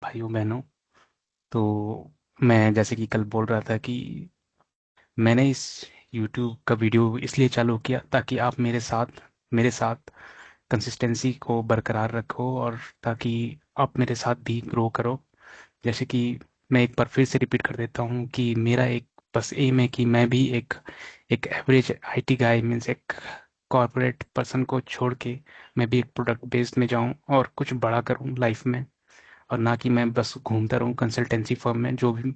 भाइयों बहनों। तो मैं जैसे कि कल बोल रहा था कि मैंने इस YouTube का वीडियो इसलिए चालू किया ताकि आप मेरे साथ कंसिस्टेंसी को बरकरार रखो और ताकि आप मेरे साथ भी ग्रो करो। जैसे कि मैं एक बार फिर से रिपीट कर देता हूँ कि मेरा एक बस एम है कि मैं भी एक एक एवरेज आईटी गाय मीन्स एक कॉर्पोरेट पर्सन को छोड़ के मैं भी एक प्रोडक्ट बेस्ड में जाऊं और कुछ बड़ा करूं लाइफ में। और ना कि मैं बस घूमता रहूं कंसल्टेंसी फर्म में जो भी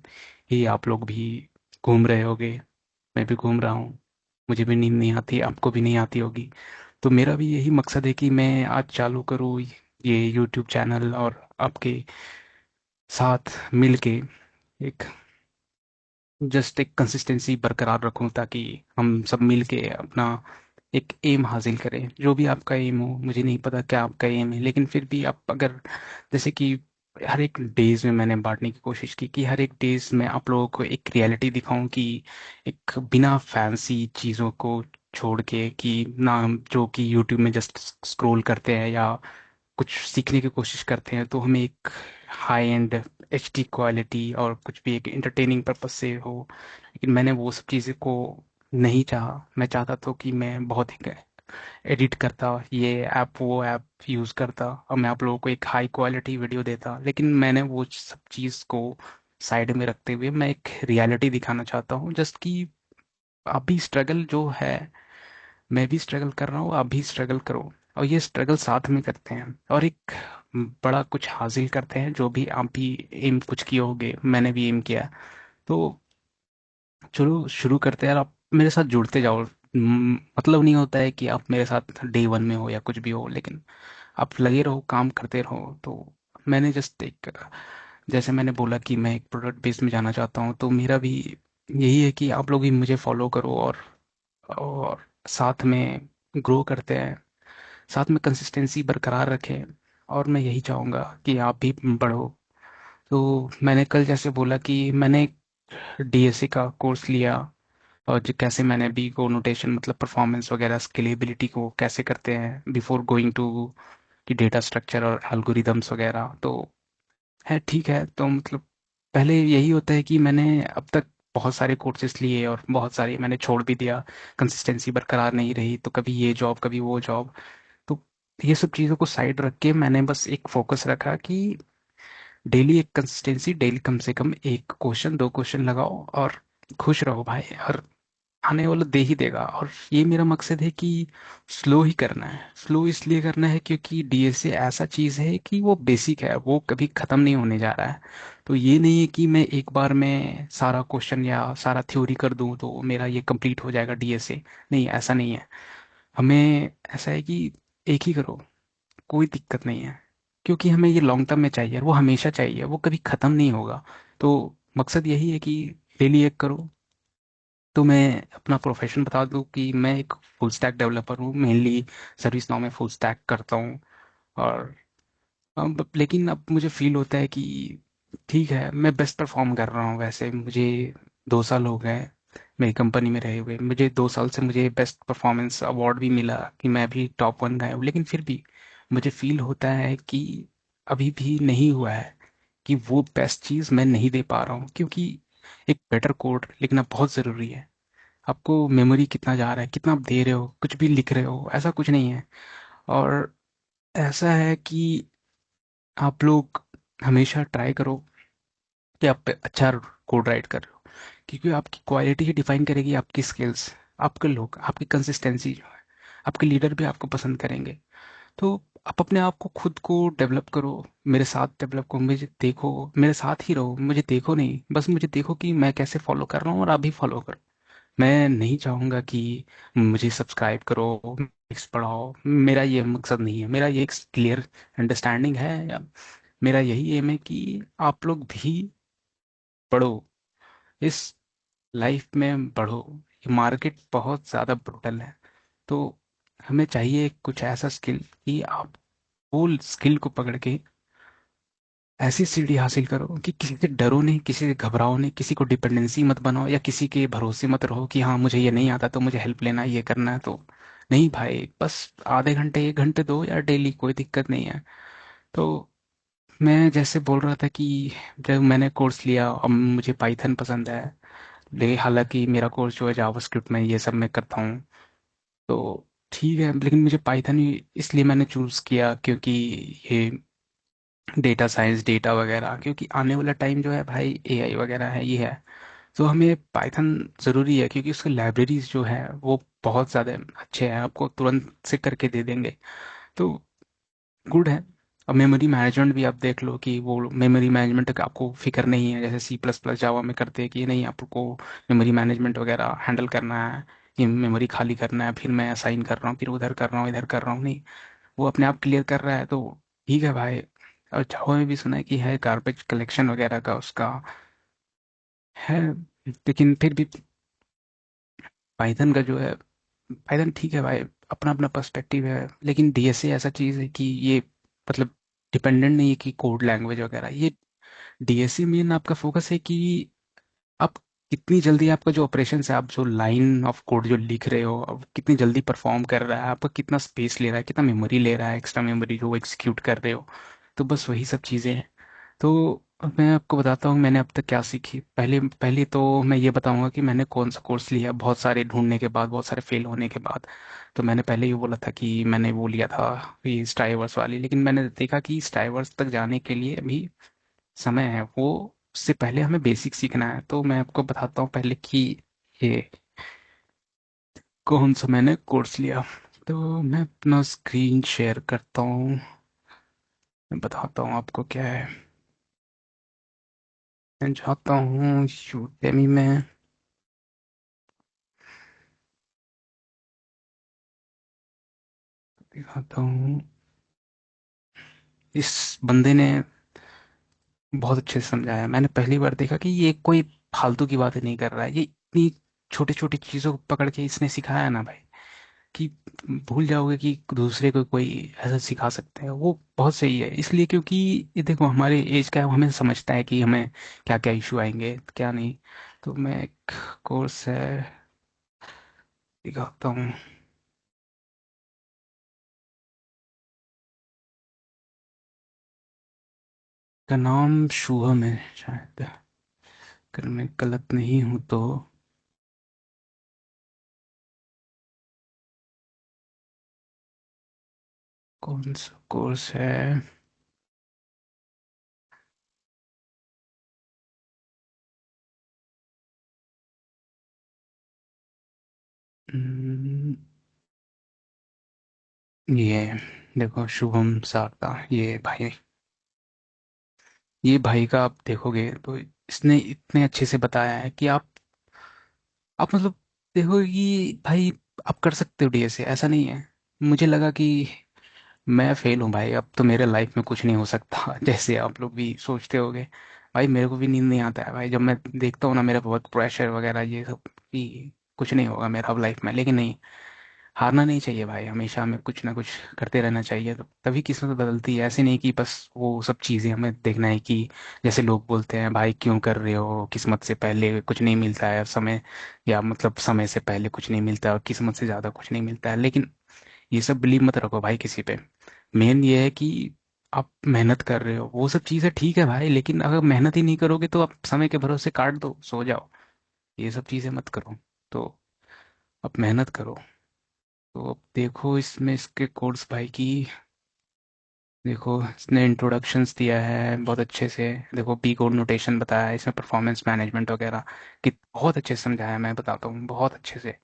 ही आप लोग भी घूम रहे होगे। मैं भी घूम रहा हूँ। मुझे भी नींद नहीं आती, आपको भी नहीं आती होगी। तो मेरा भी यही मकसद है कि मैं आज चालू करूँ ये यूट्यूब चैनल और आपके साथ मिल के एक जस्ट एक कंसिस्टेंसी बरकरार रखूं ताकि हम सब मिल के अपना एक एम हासिल करें। जो भी आपका एम हो, मुझे नहीं पता क्या आपका एम है, लेकिन फिर भी आप अगर जैसे कि हर एक डेज में मैंने बांटने की कोशिश की कि हर एक डेज में आप लोगों को एक रियलिटी दिखाऊं कि एक बिना फैंसी चीज़ों को छोड़ के कि ना हम जो कि यूट्यूब में जस्ट स्क्रॉल करते हैं या कुछ सीखने की कोशिश करते हैं तो हमें एक हाई एंड एचडी क्वालिटी और कुछ भी एक इंटरटेनिंग पर्पज से हो। लेकिन मैंने वो सब चीज़ें को नहीं चाहा। मैं चाहता था कि मैं बहुत ही एडिट करता, ये ऐप वो ऐप यूज़ करता और मैं आप लोगों को एक हाई क्वालिटी वीडियो देता। लेकिन मैंने वो सब चीज़ को साइड में रखते हुए मैं एक रियलिटी दिखाना चाहता हूँ जस्ट कि अभी स्ट्रगल जो है, मैं भी स्ट्रगल कर रहा हूँ, आप भी स्ट्रगल करो और ये स्ट्रगल साथ में करते हैं और एक बड़ा कुछ हासिल करते हैं। जो भी आप भी एम कुछ किए होगे, मैंने भी एम किया। तो चलो शुरू करते हैं और आप मेरे साथ जुड़ते जाओ। मतलब नहीं होता है कि आप मेरे साथ डे वन में हो या कुछ भी हो, लेकिन आप लगे रहो, काम करते रहो। तो मैंने जस्ट एक जैसे मैंने बोला कि मैं एक प्रोडक्ट बेस में जाना चाहता हूँ, तो मेरा भी यही है कि आप लोग भी मुझे फॉलो करो और साथ में ग्रो करते हैं, साथ में कंसिस्टेंसी बरकरार रखें। और मैं यही चाहूँगा कि आप भी बढ़ो। तो मैंने कल जैसे बोला कि मैंने डीएसए का कोर्स लिया और जो कैसे मैंने बी को नोटेशन मतलब परफॉर्मेंस वगैरह स्केलेबिलिटी को कैसे करते हैं बिफोर गोइंग टू कि डेटा स्ट्रक्चर और एल्गोरिदम्स वगैरह। तो है ठीक है। तो मतलब पहले यही होता है कि मैंने अब तक बहुत सारे कोर्सेज लिए और बहुत सारे मैंने छोड़ भी दिया। कंसिस्टेंसी बरकरार नहीं रही तो कभी ये जॉब कभी वो जॉब। तो ये सब चीज़ों को साइड रख के मैंने बस एक फोकस रखा कि डेली एक कंसिस्टेंसी, डेली कम से कम एक क्वेश्चन दो क्वेश्चन लगाओ और खुश रहो भाई। और आने वाला दे ही देगा। और ये मेरा मकसद है कि स्लो ही करना है। स्लो इसलिए करना है क्योंकि डीएसए ऐसा चीज़ है कि वो बेसिक है, वो कभी ख़त्म नहीं होने जा रहा है। तो ये नहीं है कि मैं एक बार में सारा क्वेश्चन या सारा थ्योरी कर दूं तो मेरा ये कंप्लीट हो जाएगा डीएसए। नहीं, ऐसा नहीं है। हमें ऐसा है कि एक ही करो, कोई दिक्कत नहीं है। क्योंकि हमें ये लॉन्ग टर्म में चाहिए और वो हमेशा चाहिए, वो कभी ख़त्म नहीं होगा। तो मकसद यही है कि डेली एक करो। तो मैं अपना प्रोफेशन बता दूं कि मैं एक फुल स्टैक डेवलपर हूँ। मेनली सर्विस नाउ में फुल स्टैक करता हूँ। और लेकिन अब मुझे फील होता है कि ठीक है, मैं बेस्ट परफॉर्म कर रहा हूँ। वैसे मुझे 2 साल हो गए मेरी कंपनी में रहे हुए। मुझे 2 साल से मुझे बेस्ट परफॉर्मेंस अवार्ड भी मिला कि मैं भी टॉप वन गाया हूँ। लेकिन फिर भी मुझे फील होता है कि अभी भी नहीं हुआ है, कि वो बेस्ट चीज़ मैं नहीं दे पा रहा हूँ। क्योंकि एक बेटर कोड लिखना बहुत ज़रूरी है। आपको मेमोरी कितना जा रहा है, कितना आप दे रहे हो, कुछ भी लिख रहे हो, ऐसा कुछ नहीं है। और ऐसा है कि आप लोग हमेशा ट्राई करो कि आप अच्छा कोड राइट कर रहे हो। क्योंकि आपकी क्वालिटी ही डिफाइन करेगी आपकी स्किल्स। आपके लोग, आपकी कंसिस्टेंसी जो है, आपके लीडर भी आपको पसंद करेंगे। तो आप अपने आप को खुद को डेवलप करो, मेरे साथ डेवलप करो, मुझे देखो, मेरे साथ ही रहो। मुझे देखो नहीं, बस मुझे देखो कि मैं कैसे फॉलो कर रहा हूँ और आप भी फॉलो करो। मैं नहीं चाहूंगा कि मुझे सब्सक्राइब करो, लिंक्स पढ़ाओ। मेरा ये मकसद नहीं है। मेरा ये एक क्लियर अंडरस्टैंडिंग है या मेरा यही एम है कि आप लोग भी पढ़ो, इस लाइफ में बढ़ो। ये मार्केट बहुत ज़्यादा ब्रुटल है। तो हमें चाहिए कुछ ऐसा स्किल कि आप वो स्किल को पकड़ के ऐसी सीढ़ी हासिल करो कि किसी से डरो नहीं, किसी से घबराओ नहीं, किसी को डिपेंडेंसी मत बनाओ या किसी के भरोसे मत रहो कि हाँ मुझे ये नहीं आता तो मुझे हेल्प लेना है, ये करना है। तो नहीं भाई, बस आधे घंटे 1 घंटे दो या डेली, कोई दिक्कत नहीं है। तो मैं जैसे बोल रहा था कि जब मैंने कोर्स लिया, अब मुझे पाइथन पसंद है। लेकिन हालांकि मेरा कोर्स जो है जावास्क्रिप्ट में, ये सब मैं करता हूँ। तो ठीक है, लेकिन मुझे पाइथन ही इसलिए मैंने चूज़ किया क्योंकि ये डेटा साइंस, डेटा वगैरह, क्योंकि आने वाला टाइम जो है भाई एआई वगैरह है, ये है। तो हमें पाइथन ज़रूरी है क्योंकि उसकी लाइब्रेरीज जो है वो बहुत ज़्यादा अच्छे हैं, आपको तुरंत से करके दे देंगे। तो गुड है। अब मेमोरी मैनेजमेंट भी आप देख लो कि वो मेमोरी मैनेजमेंट का आपको फिक्र नहीं है, जैसे सी प्लस प्लस जावा में करते हैं कि नहीं आपको मेमोरी मैनेजमेंट वगैरह हैंडल करना है, ये मेमोरी खाली करना है, फिर मैं असाइन कर रहा हूँ, फिर उधर कर रहा हूँ, इधर कर रहा हूँ, नहीं, वो अपने आप क्लियर कर रहा है। तो ठीक है भाई। और जावा में भी सुना है कि है गार्बेज कलेक्शन वगैरह का उसका है, लेकिन फिर भी पाइथन का जो है, पाइथन ठीक है भाई, अपना अपना पर्सपेक्टिव है। लेकिन डीएसए ऐसा चीज़ है कि ये मतलब डिपेंडेंट नहीं है कि कोड लैंग्वेज वगैरह, ये डीएसए में ना आपका फोकस है कि आप कितनी जल्दी, आपका जो ऑपरेशन है, आप जो लाइन ऑफ कोड जो लिख रहे हो, अब कितनी जल्दी परफॉर्म कर रहा है, आपका कितना स्पेस ले रहा है, कितना मेमोरी ले रहा है, एक्स्ट्रा मेमोरी जो एग्जीक्यूट कर रहे हो। तो बस वही सब चीज़ें हैं। तो अब मैं आपको बताता हूँ मैंने अब तक क्या सीखी। पहले पहले तो मैं ये बताऊंगा कि मैंने कौन सा कोर्स लिया, बहुत सारे ढूंढने के बाद, बहुत सारे फेल होने के बाद। तो मैंने पहले ये बोला था कि मैंने वो लिया था, ये स्टाइवर्स वाली, लेकिन मैंने देखा कि स्टाइवर्स तक जाने के लिए अभी समय है, वो उससे पहले हमें बेसिक सीखना है। तो मैं आपको बताता हूँ पहले कि ये कौन सा मैंने कोर्स लिया। तो मैं अपना स्क्रीन शेयर करता हूँ, मैं बताता हूँ आपको क्या है। मैं जाता हूँ यूडेमी में, दिखाता हूँ। इस बंदे ने बहुत अच्छे से समझाया, मैंने पहली बार देखा कि ये कोई फालतू की बातें नहीं कर रहा है, ये इतनी छोटी छोटी चीजों को पकड़ के इसने सिखाया ना भाई, कि भूल जाओगे कि दूसरे को कोई ऐसा सिखा सकते हैं। वो बहुत सही है इसलिए क्योंकि ये देखो हमारे एज का है, वो हमें समझता है कि हमें क्या क्या इशू आएंगे क्या नहीं। तो मैं एक कोर्स है दिखाता हूँ, का नाम शुभम है शायद, अगर मैं गलत नहीं हूँ तो। कौन सा कोर्स है? हम्म, ये देखो शुभम सारदा, ये भाई, ये भाई का आप देखोगे तो इसने इतने अच्छे से बताया है कि आप मतलब देखो कि भाई आप कर सकते हो डीएसए, ऐसा नहीं है। मुझे लगा कि मैं फेल हूँ भाई, अब तो मेरे लाइफ में कुछ नहीं हो सकता जैसे आप लोग भी सोचते होगे। भाई मेरे को भी नींद नहीं आता है भाई, जब मैं देखता हूँ ना मेरा बहुत प्रेशर वगैरह ये सब, कि कुछ नहीं होगा मेरा अब लाइफ में। लेकिन नहीं, हारना नहीं चाहिए भाई, हमेशा हमें कुछ ना कुछ करते रहना चाहिए, तो तभी किस्मत बदलती है। ऐसे नहीं कि बस वो सब चीज़ें हमें देखना है कि जैसे लोग बोलते हैं भाई क्यों कर रहे हो, किस्मत से पहले कुछ नहीं मिलता है, समय या मतलब समय से पहले कुछ नहीं मिलता है और किस्मत से ज़्यादा कुछ नहीं मिलता है। लेकिन ये सब बिलीव मत रखो भाई किसी पे। मेन ये है कि आप मेहनत कर रहे हो, वो सब चीज़ें ठीक है भाई, लेकिन अगर मेहनत ही नहीं करोगे तो आप समय के भरोसे काट दो, सो जाओ, ये सब चीज़ें मत करो। तो आप मेहनत करो। तो अब देखो इसमें इसके कोर्स भाई की, देखो इसने इंट्रोडक्शंस दिया है बहुत अच्छे से, देखो पी कोड नोटेशन बताया है, इसमें परफॉर्मेंस मैनेजमेंट वगैरह कि बहुत अच्छे से समझाया है, मैं बताता हूँ बहुत अच्छे से।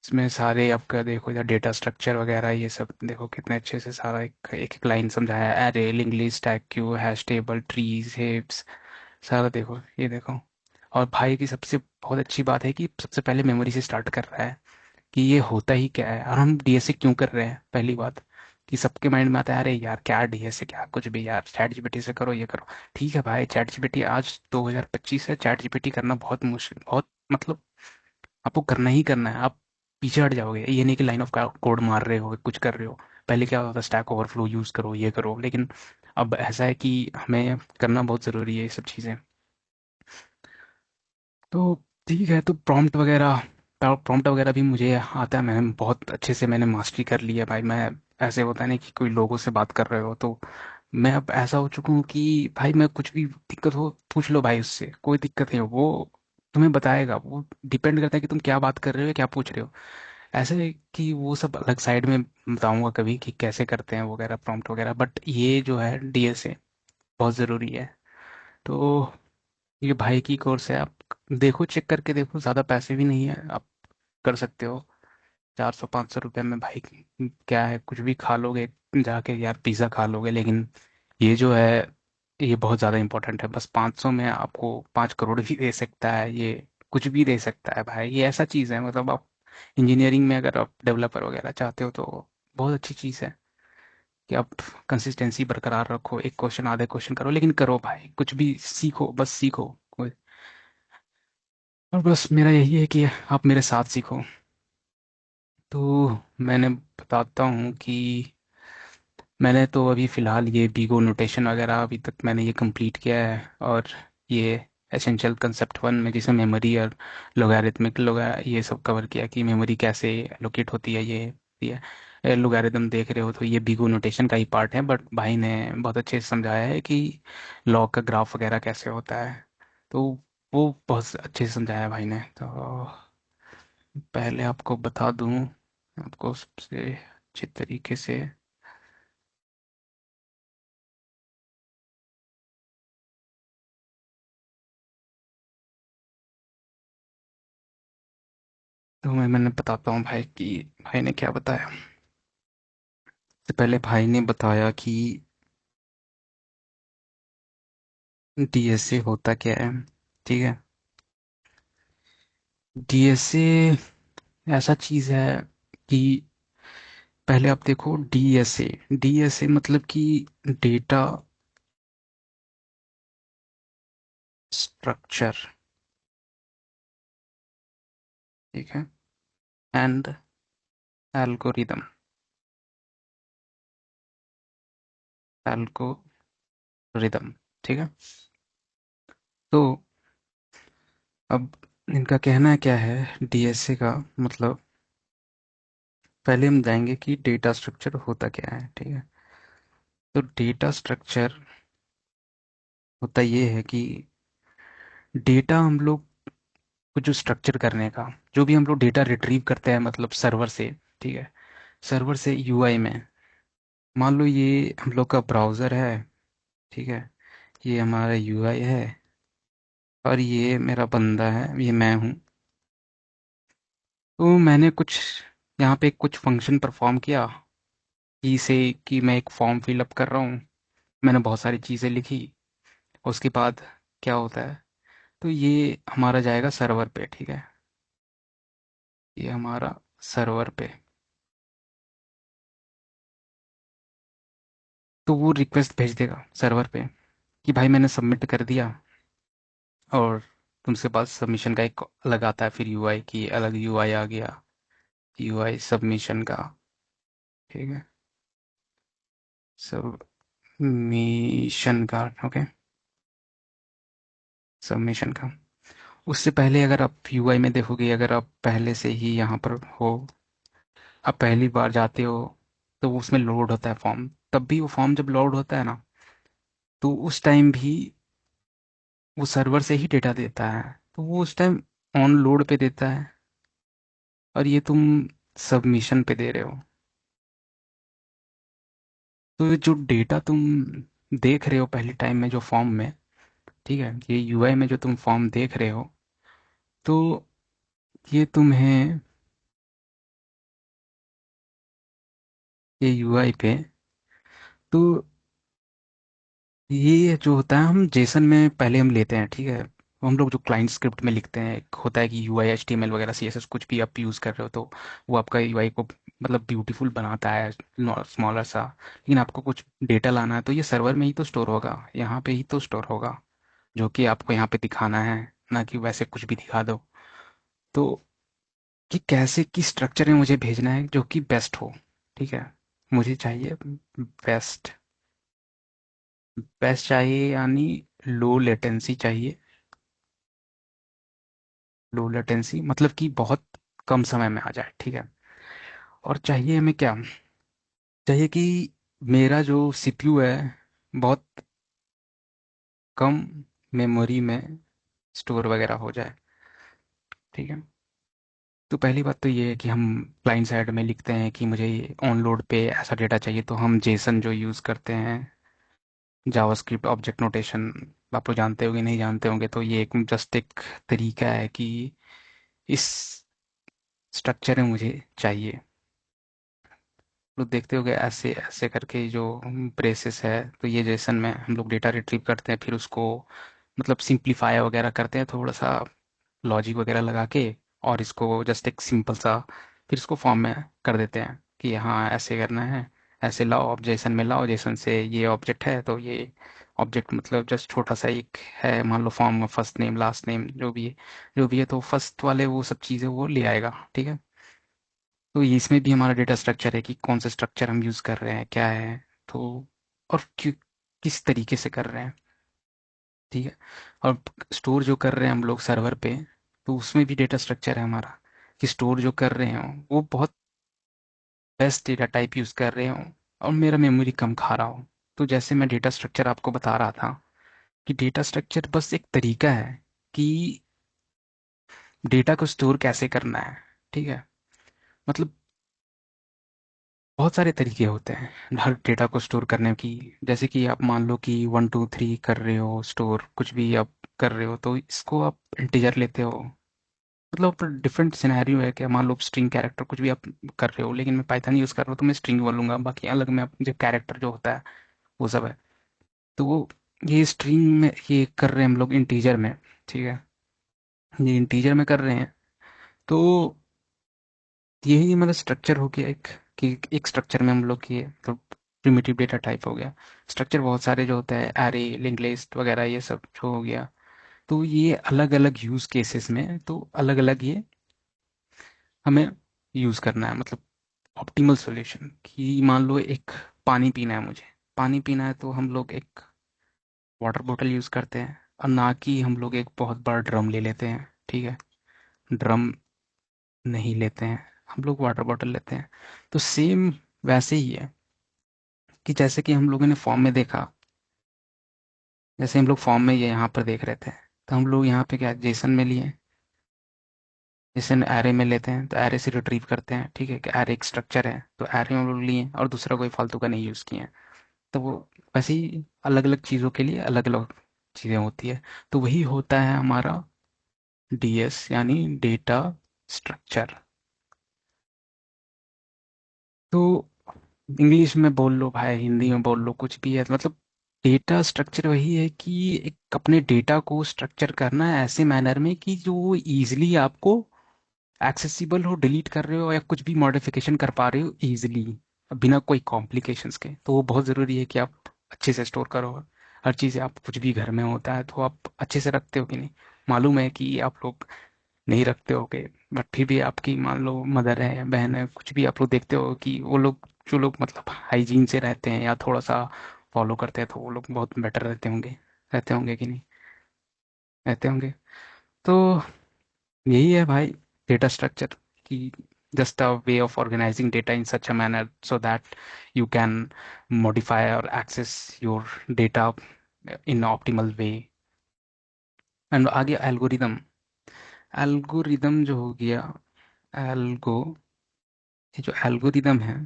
इसमें सारे आपका देखो इधर डेटा स्ट्रक्चर वगैरह ये सब देखो कितने अच्छे से सारा एक एक, एक लाइन समझाया है, array, link list, stack queue, hash table, trees, हिप्स, सारा देखो ये देखो। और भाई की सबसे बहुत अच्छी बात है कि सबसे पहले मेमोरी से स्टार्ट कर रहा है कि ये होता ही क्या है और हम डीएसए क्यों कर रहे हैं। पहली बात कि सबके माइंड में आता है अरे यार क्या डीएसए, क्या कुछ भी यार, चैट जीपीटी से करो, ये करो। ठीक है भाई, चैट जीपीटी आज 2025 है, चैट जीपीटी करना बहुत मुश्किल, बहुत मतलब आपको करना ही करना है, आप पीछे हट जाओगे। ये नहीं कि लाइन ऑफ कोड मार रहे हो, कुछ कर रहे हो। पहले क्या होता था, स्टैक ओवरफ्लो यूज करो, ये करो, लेकिन अब ऐसा है कि हमें करना बहुत ज़रूरी है ये सब चीज़ें। तो ठीक है, तो प्रॉम्प्ट वगैरह भी मुझे आता है, मैंने बहुत अच्छे से मैंने मास्टरी कर ली है भाई। मैं ऐसे होता है ना कि कोई लोगों से बात कर रहे हो तो मैं अब ऐसा हो चुका हूँ कि भाई मैं कुछ भी दिक्कत हो पूछ लो भाई, उससे कोई दिक्कत नहीं हो, वो तुम्हें बताएगा। वो डिपेंड करता है कि तुम क्या बात कर रहे हो या क्या पूछ रहे हो। ऐसे कि वो सब अलग साइड में बताऊंगा कभी कि कैसे करते हैं वगैरह, प्रॉम्प्ट वगैरह। बट ये जो है डीएसए बहुत ज़रूरी है। तो ये भाई की कोर्स है, आप देखो, चेक करके देखो, ज़्यादा पैसे भी नहीं है, आप कर सकते हो। 400 500 रुपये में भाई क्या है, कुछ भी खा लोगे जाके यार, पिज़्ज़ा खा लोगे। लेकिन ये जो है ये बहुत ज़्यादा इंपॉर्टेंट है। बस 500 में आपको 5 करोड़ भी दे सकता है ये, कुछ भी दे सकता है भाई। ये ऐसा चीज़ है, मतलब आप इंजीनियरिंग में अगर आप डेवलपर वगैरह चाहते हो तो बहुत अच्छी चीज़ है कि आप कंसिस्टेंसी बरकरार रखो, एक क्वेश्चन आधे क्वेश्चन करो, लेकिन करो भाई, कुछ भी सीखो, बस सीखो कोई। और बस मेरा यही है कि आप मेरे साथ सीखो। तो मैंने बताता हूँ कि मैंने तो अभी फ़िलहाल ये बीगो नोटेशन वगैरह अभी तक मैंने ये कंप्लीट किया है। और ये एसेंशियल कंसेप्ट वन में जिसे मेमोरी और लोगरिथमिक ये सब कवर किया कि मेमोरी कैसे एलोकेट होती है, ये लोगारिथम देख रहे हो तो ये बीगो नोटेशन का ही पार्ट है। बट भाई ने बहुत अच्छे से समझाया है कि लॉग का ग्राफ वगैरह कैसे होता है। तो वो बहुत अच्छे से समझाया है भाई ने। तो पहले आपको बता दूं, आपको सबसे अच्छे तरीके से। तो मैंने बताता हूँ भाई कि भाई ने क्या बताया। सबसे पहले भाई ने बताया कि डीएसए होता क्या है। ठीक है, डीएसए ऐसा चीज है कि पहले आप देखो डीएसए। डीएसए मतलब कि डेटा स्ट्रक्चर। ठीक है, एंड एल्गोरिदम। एल्गोरिदम, ठीक है। तो अब इनका कहना क्या है डीएसए का मतलब। पहले हम जाएंगे कि डेटा स्ट्रक्चर होता क्या है, ठीक है। तो डेटा स्ट्रक्चर होता ये है कि डेटा हम लोग को जो स्ट्रक्चर करने का, जो भी हम लोग डेटा रिट्रीव करते हैं मतलब सर्वर से, ठीक है, सर्वर से यूआई में। मान लो ये हम लोग का ब्राउज़र है, ठीक है, ये हमारा यूआई है, और ये मेरा बंदा है, ये मैं हूँ। तो मैंने कुछ यहाँ पे कुछ फंक्शन परफॉर्म किया कि से कि मैं एक फॉर्म फिलअप कर रहा हूँ। मैंने बहुत सारी चीज़ें लिखी। उसके बाद क्या होता है, तो ये हमारा जाएगा सर्वर पे, ठीक है, ये हमारा सर्वर पे। तो वो रिक्वेस्ट भेज देगा सर्वर पे कि भाई मैंने सबमिट कर दिया। और तुमसे पास सबमिशन का एक अलग आता है, फिर यूआई की अलग यूआई आ गया, यूआई सबमिशन का, ठीक है, सबमिशन का, ओके, सबमिशन का। उससे पहले अगर आप यूआई में देखोगे, अगर आप पहले से ही यहाँ पर हो, आप पहली बार जाते हो, तो उसमें लोड होता है फॉर्म। तब भी वो फॉर्म जब लोड होता है ना, तो उस टाइम भी वो सर्वर से ही डेटा देता है। तो वो उस टाइम ऑन लोड पे देता है, और ये तुम सबमिशन पे दे रहे हो। तो ये जो डेटा तुम देख रहे हो पहले टाइम में जो फॉर्म में, ठीक है, ये यूआई में जो तुम फॉर्म देख रहे हो, तो ये तुम्हें, ये यूआई पे, तो ये जो होता है हम जेसन में पहले हम लेते हैं, ठीक है। हम लोग जो क्लाइंट स्क्रिप्ट में लिखते हैं, एक होता है कि यूआई एचटीएमएल वगैरह सीएसएस कुछ भी आप यूज़ कर रहे हो, तो वो आपका यूआई को मतलब ब्यूटीफुल बनाता है, स्मॉलर सा। लेकिन आपको कुछ डेटा लाना है तो ये सर्वर में ही तो स्टोर होगा, यहाँ पे ही तो स्टोर होगा, जो कि आपको यहाँ पे दिखाना है, ना कि वैसे कुछ भी दिखा दो। तो कि कैसे किस स्ट्रक्चर में मुझे भेजना है जो कि बेस्ट हो, ठीक है। मुझे चाहिए बेस्ट। बेस्ट चाहिए यानी लो लेटेंसी चाहिए। लो लेटेंसी मतलब कि बहुत कम समय में आ जाए, ठीक है। और चाहिए हमें क्या, चाहिए कि मेरा जो सीपीयू है बहुत कम मेमोरी में स्टोर वगैरह हो जाए। ठीक है। तो पहली बात तो ये है कि हम क्लाइंट साइड में लिखते हैं कि मुझे ऑन लोड पे ऐसा डेटा चाहिए, तो हम जेसन जो यूज़ करते हैं, जावास्क्रिप्ट ऑब्जेक्ट नोटेशन, आप लोग जानते होंगे नहीं जानते होंगे, तो ये एक जस्ट एक तरीका है कि इस स्ट्रक्चर में मुझे चाहिए। लोग देखते होंगे ऐसे ऐसे करके जो ब्रेसेस है, तो ये जेसन में हम लोग डेटा रिट्रीव करते हैं, फिर उसको मतलब सिंप्लीफाई वगैरह करते हैं थोड़ा सा, लॉजिक वगैरह लगा के, और इसको जस्ट एक सिंपल सा फिर इसको फॉर्म में कर देते हैं कि हाँ ऐसे करना है, ऐसे लाओ, अब जेसन में लाओ, जेसन से ये ऑब्जेक्ट है, तो ये ऑब्जेक्ट मतलब जस्ट छोटा सा एक है, मान लो फॉर्म में फर्स्ट नेम लास्ट नेम जो भी है, तो फर्स्ट वाले वो सब चीज़ें वो ले आएगा। ठीक है। तो ये इसमें भी हमारा डेटा स्ट्रक्चर है कि कौन सा स्ट्रक्चर हम यूज़ कर रहे हैं, क्या है, तो और क्यों, किस तरीके से कर रहे हैं। ठीक है। और स्टोर जो कर रहे हैं हम लोग सर्वर पे, तो उसमें भी डेटा स्ट्रक्चर है हमारा कि स्टोर जो कर रहे हो वो बहुत बेस्ट डेटा टाइप यूज़ कर रहे हो और मेरा मेमोरी कम खा रहा हो। तो जैसे मैं डेटा स्ट्रक्चर आपको बता रहा था कि डेटा स्ट्रक्चर बस एक तरीका है कि डेटा को स्टोर कैसे करना है। ठीक है। मतलब बहुत सारे तरीके होते हैं हर डेटा को स्टोर करने की। जैसे कि आप मान लो कि 1 2 3 कर रहे हो स्टोर, कुछ भी आप कर रहे हो, तो इसको आप इंटीजर लेते हो। मतलब डिफरेंट सिनेरियो है कि मान लो स्ट्रिंग कैरेक्टर कुछ भी आप कर रहे हो, लेकिन मैं पाइथन यूज कर रहा हूँ तो मैं स्ट्रिंग बोलूंगा, बाकी अलग में जो कैरेक्टर जो होता है वो सब है। तो वो ये स्ट्रिंग में ये कर रहे हैं हम लोग इंटीजर में। ठीक है। ये इंटीजर में कर रहे हैं, तो यही मतलब स्ट्रक्चर हो गया एक, कि एक स्ट्रक्चर में हम लोग ये तो प्रिमिटिव डेटा टाइप हो गया। स्ट्रक्चर बहुत सारे जो होता है, एरे, लिंक लिस्ट वगैरह, ये सब जो हो गया, तो ये अलग अलग यूज केसेस में तो अलग अलग ये हमें यूज करना है। मतलब ऑप्टिमल सॉल्यूशन कि मान लो एक पानी पीना है मुझे, पानी पीना है, तो हम लोग एक वाटर बोतल यूज करते हैं, और ना कि हम लोग एक बहुत बड़ा ड्रम ले लेते हैं। ठीक है। ड्रम नहीं लेते हैं, हम लोग वाटर बॉटल लेते हैं। तो सेम वैसे ही है कि जैसे कि हम लोगों ने फॉर्म में देखा, जैसे हम लोग फॉर्म में ये यहाँ पर देख रहे थे, तो हम लोग यहाँ पे क्या जेसन में लिए, जेसन एरे में लेते हैं, तो एरे से रिट्रीव करते हैं। ठीक है कि एरे एक स्ट्रक्चर है, तो एरे में हम लोग लिए और दूसरा कोई फालतू का नहीं यूज़ किए हैं। तो वो वैसे ही अलग अलग चीज़ों के लिए अलग अलग चीज़ें होती है। तो वही होता है हमारा डीएस यानी डेटा स्ट्रक्चर। तो इंग्लिश में बोल लो भाई, हिंदी में बोल लो, कुछ भी है, मतलब डेटा स्ट्रक्चर वही है कि एक अपने डेटा को स्ट्रक्चर करना है ऐसे मैनर में कि जो वो इजिली आपको एक्सेसिबल हो, डिलीट कर रहे हो या कुछ भी मॉडिफिकेशन कर पा रहे हो इजिली, बिना कोई कॉम्प्लिकेशंस के। तो वो बहुत ज़रूरी है कि आप अच्छे से स्टोर करो। हर चीज़, आप कुछ भी घर में होता है तो आप अच्छे से रखते हो कि नहीं, मालूम है कि आप लोग नहीं रखते होगे, बट फिर भी आपकी मान लो मदर है या बहन है, कुछ भी आप लोग देखते हो कि वो लोग जो लोग मतलब हाइजीन से रहते हैं या थोड़ा सा फॉलो करते हैं, तो वो लोग बहुत बेटर रहते होंगे कि नहीं, रहते होंगे। तो यही है भाई डेटा स्ट्रक्चर की, just a way of organizing data in such a manner so that you can modify or access your data in optimal way। And आगे एल्गोरिदम, एल्गोरिदम जो हो गया, एल्गो ये जो एल्गोरिदम है,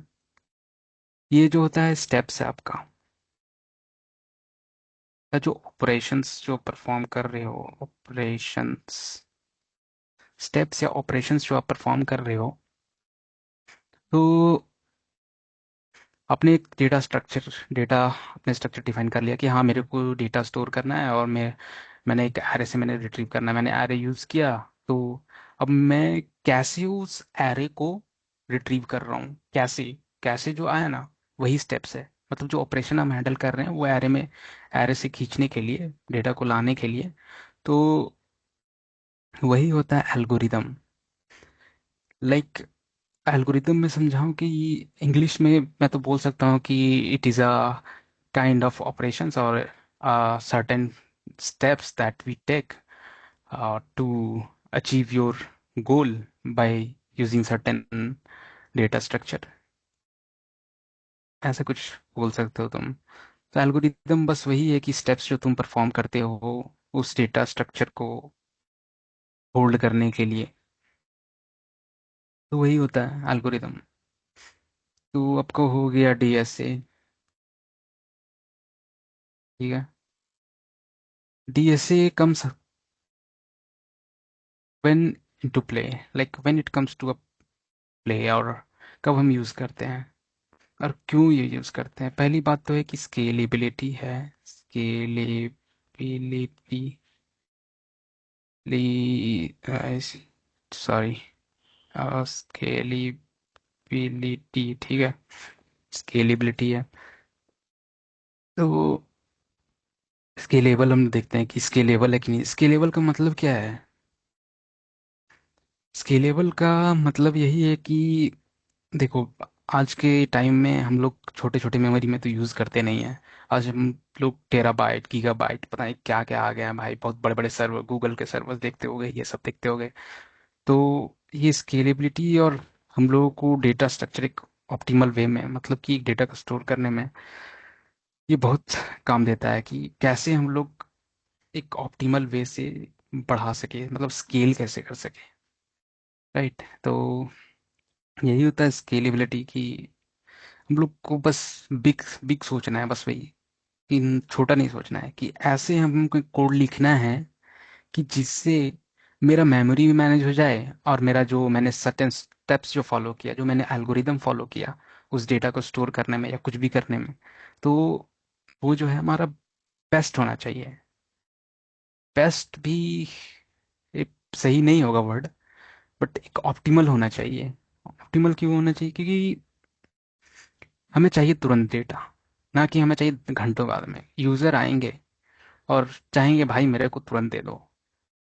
ये जो होता है स्टेप्स है आपका, या जो ऑपरेशंस जो परफॉर्म कर रहे हो, ऑपरेशंस, स्टेप्स या ऑपरेशंस जो आप परफॉर्म कर रहे हो, तो आपने एक डेटा अपने स्ट्रक्चर डिफाइन कर लिया कि हाँ मेरे को डेटा स्टोर करना है, और मैंने एक एरे से मैंने रिट्रीव करना है, मैंने एरे यूज़ किया। तो अब मैं कैसे उस एरे को रिट्रीव कर रहा हूँ, कैसे कैसे जो आया ना, वही स्टेप्स है। मतलब जो ऑपरेशन हम हैंडल कर रहे हैं वो एरे से खींचने के लिए, डेटा को लाने के लिए, तो वही होता है एल्गोरिदम। लाइक एल्गोरिदम में समझाऊं कि इंग्लिश में मैं तो बोल सकता हूँ कि it is a kind of operations or certain steps that we take to achieve your goal by using certain data structure, ऐसा कुछ बोल सकते हो तुम। तो एल्गोरिदम बस वही है कि स्टेप्स जो तुम परफॉर्म करते हो उस डेटा स्ट्रक्चर को होल्ड करने के लिए, तो वही होता है एल्गोरिदम। तो आपको हो गया डीएसए। ठीक है। DSA comes when into play, like when it comes to a play, और कब हम यूज करते हैं और क्यों ये यूज करते हैं। पहली बात तो है कि स्केलेबिलिटी है। स्केलेबिलिटी, सॉरी, स्केलेबिलिटी, ठीक है, स्केलेबिलिटी है। तो स्केलेबल हम देखते हैं कि स्केलेबल है कि नहीं। स्केलेबल का मतलब क्या है? स्केलेबल का मतलब यही है कि देखो, आज के टाइम में हम लोग छोटे छोटे मेमोरी में तो यूज़ करते नहीं हैं। आज हम लोग टेराबाइट, गीगाबाइट, पता नहीं क्या क्या आ गया है भाई, बहुत बड़े बड़े सर्वर, गूगल के सर्वर देखते होगे, ये सब देखते होगे। तो ये स्केलेबिलिटी और हम लोगों को डेटा स्ट्रक्चर एक ऑप्टिमल वे में, मतलब कि डेटा को स्टोर करने में ये बहुत काम देता है कि कैसे हम लोग एक ऑप्टिमल वे से बढ़ा सके, मतलब स्केल कैसे कर सके। राइट। तो यही होता है स्केलेबिलिटी की। हम लोग को बस बिग बिग सोचना है, बस वही, कि छोटा नहीं सोचना है, कि ऐसे हमको कोड लिखना है कि जिससे मेरा मेमोरी भी मैनेज हो जाए, और मेरा जो मैंने सर्टेन स्टेप्स जो फॉलो किया, जो मैंने एल्गोरिदम फॉलो किया उस डेटा को स्टोर करने में या कुछ भी करने में, तो वो जो है हमारा बेस्ट होना चाहिए। बेस्ट भी एक सही नहीं होगा वर्ड, बट एक ऑप्टिमल होना चाहिए। ऑप्टिमल क्यों होना चाहिए? क्योंकि हमें चाहिए तुरंत डेटा, ना कि हमें चाहिए घंटों बाद में। यूजर आएंगे और चाहेंगे भाई मेरे को तुरंत दे दो।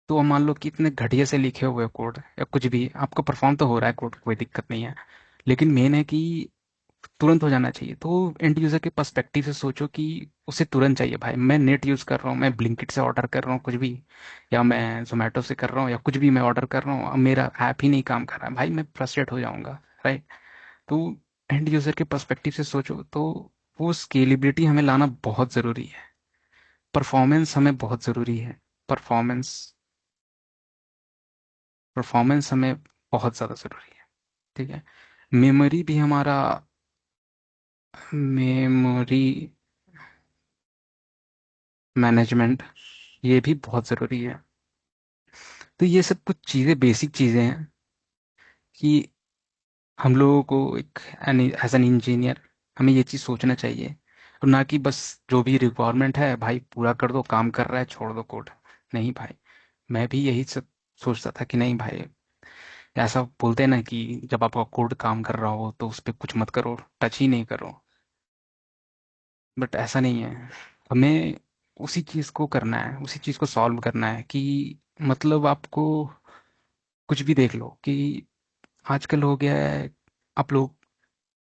तो मान लो कि इतने घटिया से लिखे हुए कोड या कुछ भी आपको परफॉर्म तो हो रहा है कोड, कोई दिक्कत नहीं है, लेकिन मेन है कि तुरंत हो जाना चाहिए। तो एंड यूजर के पर्सपेक्टिव से सोचो कि उसे तुरंत चाहिए। भाई मैं नेट यूज कर रहा हूँ, मैं ब्लिंकिट से ऑर्डर कर रहा हूँ कुछ भी, या मैं जोमेटो से कर रहा हूँ, या कुछ भी मैं ऑर्डर कर रहा हूँ, अब मेरा ऐप ही नहीं काम कर रहा है, भाई मैं फ्रस्ट्रेट हो जाऊंगा। राइट। तो एंड यूजर के पर्सपेक्टिव से सोचो तो वो स्केलेबिलिटी हमें लाना बहुत ज़रूरी है। परफॉर्मेंस हमें बहुत ज़रूरी है। परफॉर्मेंस, परफॉर्मेंस हमें बहुत ज़्यादा ज़रूरी है। ठीक है। मेमोरी भी हमारा, मेमोरी मैनेजमेंट, ये भी बहुत ज़रूरी है। तो ये सब कुछ चीज़ें, बेसिक चीज़ें हैं कि हम लोगों को एक एज एन इंजीनियर हमें ये चीज़ सोचना चाहिए, और ना कि बस जो भी रिक्वायरमेंट है भाई पूरा कर दो, काम कर रहा है छोड़ दो कोड। नहीं भाई, मैं भी यही सब सोचता था कि नहीं भाई, ऐसा बोलते हैं ना कि जब आपका कोड काम कर रहा हो तो उस पर कुछ मत करो, टच ही नहीं करो। बट ऐसा नहीं है। हमें उसी चीज़ को करना है, उसी चीज़ को सॉल्व करना है कि मतलब आपको कुछ भी देख लो कि आजकल हो गया है, आप लोग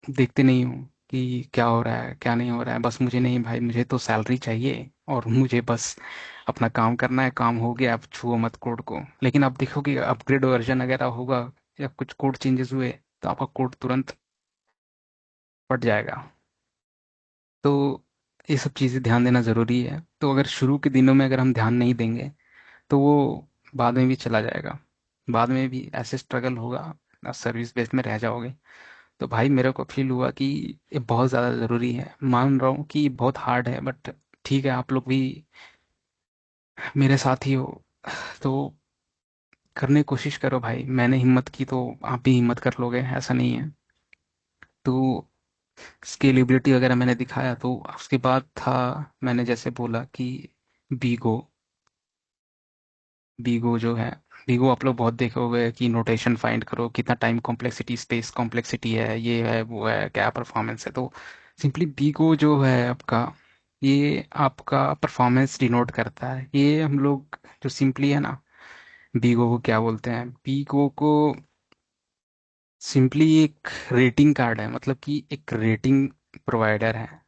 देखते नहीं हो कि क्या हो रहा है क्या नहीं हो रहा है। बस मुझे नहीं भाई, मुझे तो सैलरी चाहिए और मुझे बस अपना काम करना है, काम हो गया, आप छुओ मत कोड को। लेकिन आप देखोगे अपग्रेड वर्जन वगैरह होगा या कुछ कोड चेंजेस हुए तो आपका कोड तुरंत फट जाएगा। तो ये सब चीज़ें ध्यान देना ज़रूरी है। तो अगर शुरू के दिनों में अगर हम ध्यान नहीं देंगे तो वो बाद में भी चला जाएगा, बाद में भी ऐसे स्ट्रगल होगा, सर्विस बेस में रह जाओगे। तो भाई मेरे को फील हुआ कि ये बहुत ज़्यादा ज़रूरी है। मान रहा हूँ कि बहुत हार्ड है, बट ठीक है, आप लोग भी मेरे साथ ही हो, तो करने की कोशिश करो भाई। मैंने हिम्मत की तो आप भी हिम्मत कर लोगे, ऐसा नहीं है। तो स्केलेबिलिटी वगैरह मैंने दिखाया, तो उसके बाद था, मैंने जैसे बोला कि बीगो, बीगो जो है, बीगो आप लोग बहुत देखे होंगे कि नोटेशन फाइंड करो, कितना टाइम कॉम्प्लेक्सिटी, स्पेस कॉम्प्लेक्सिटी है, ये है वो है, क्या परफॉर्मेंस है। तो सिंपली बीगो जो है आपका, ये आपका परफॉर्मेंस डिनोट करता है। ये हम लोग जो सिंपली है ना, बीगो को क्या बोलते हैं, बीगो को सिंपली एक रेटिंग कार्ड है, मतलब कि एक रेटिंग प्रोवाइडर है,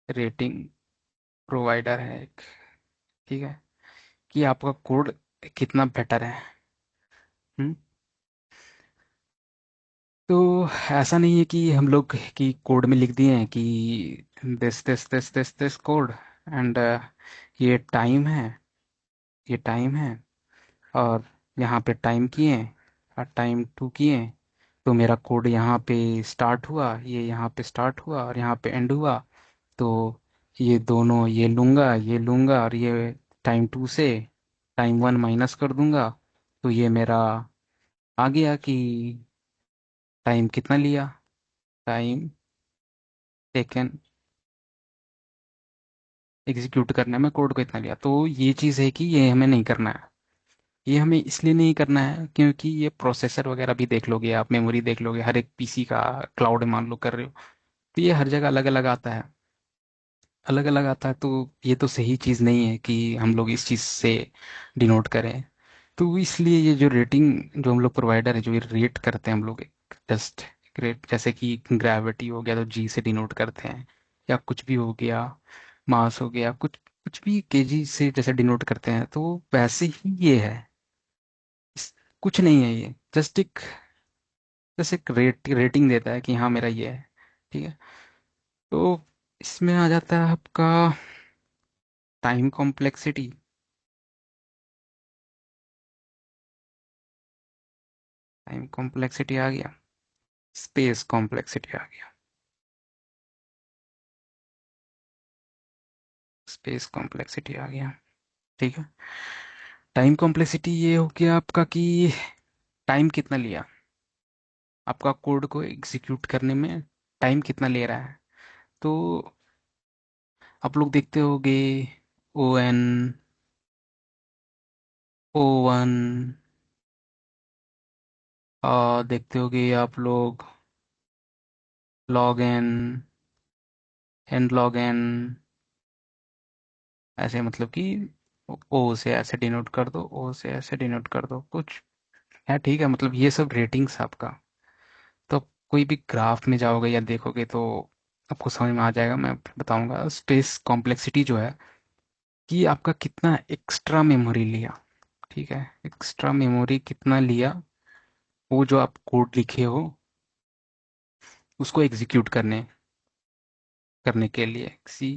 रेटिंग प्रोवाइडर है एक। ठीक है, कि आपका कोड कितना बेटर है। हम्म। तो ऐसा नहीं है कि हम लोग की कोड में लिख दिए हैं कि दिस कोड एंड ये टाइम है, ये टाइम है, और यहाँ पे टाइम किए और टाइम टू किए, तो मेरा कोड यहाँ पे स्टार्ट हुआ, ये यहाँ पे स्टार्ट हुआ और यहाँ पे एंड हुआ। तो ये दोनों, ये लूँगा और ये टाइम टू से टाइम वन माइनस कर दूंगा। तो ये मेरा आ गया कि टाइम कितना लिया, टाइम टेकन एग्जीक्यूट करने में कोड को इतना लिया। तो ये चीज़ है कि ये हमें नहीं करना है। ये हमें इसलिए नहीं करना है क्योंकि ये प्रोसेसर वगैरह भी देख लोगे आप, मेमोरी देख लोगे, हर एक पीसी का क्लाउड मान लो कर रहे हो, तो ये हर जगह अलग अलग आता है, अलग अलग आता है। तो ये तो सही चीज़ नहीं है कि हम लोग इस चीज़ से डिनोट करें। तो इसलिए ये जो रेटिंग जो हम लोग प्रोवाइडर है, जो ये रेट करते हैं हम लोग, जस्ट रेट, जैसे कि ग्रेविटी हो गया तो जी से डिनोट करते हैं, या कुछ भी हो गया, मास हो गया, कुछ कुछ भी केजी से जैसे डिनोट करते हैं, तो वैसे ही ये है। कुछ नहीं है ये, जस्ट एक रेटिंग देता है कि हाँ मेरा ये है, ठीक है। तो इसमें आ जाता है आपका टाइम कॉम्प्लेक्सिटी। टाइम कॉम्प्लेक्सिटी आ गया, स्पेस कॉम्प्लेक्सिटी आ गया, स्पेस कॉम्प्लेक्सिटी आ गया, ठीक है। टाइम कॉम्प्लेक्सिटी ये हो गया आपका कि टाइम कितना लिया, आपका कोड को एग्जीक्यूट करने में टाइम कितना ले रहा है। तो आप लोग देखते होगे ON, O1, देखते होगे आप लोग log n, n log n, ऐसे मतलब कि ओ से ऐसे डिनोट कर दो, ओ से ऐसे डिनोट कर दो, कुछ है, ठीक है। मतलब ये सब रेटिंग्स आपका। तो आप कोई भी ग्राफ में जाओगे या देखोगे तो आपको समझ में आ जाएगा, मैं बताऊंगा। स्पेस कॉम्प्लेक्सिटी जो है कि आपका कितना एक्स्ट्रा मेमोरी लिया, ठीक है, एक्स्ट्रा मेमोरी कितना लिया, वो जो आप कोड लिखे हो उसको एग्जीक्यूट करने करने के लिए। सी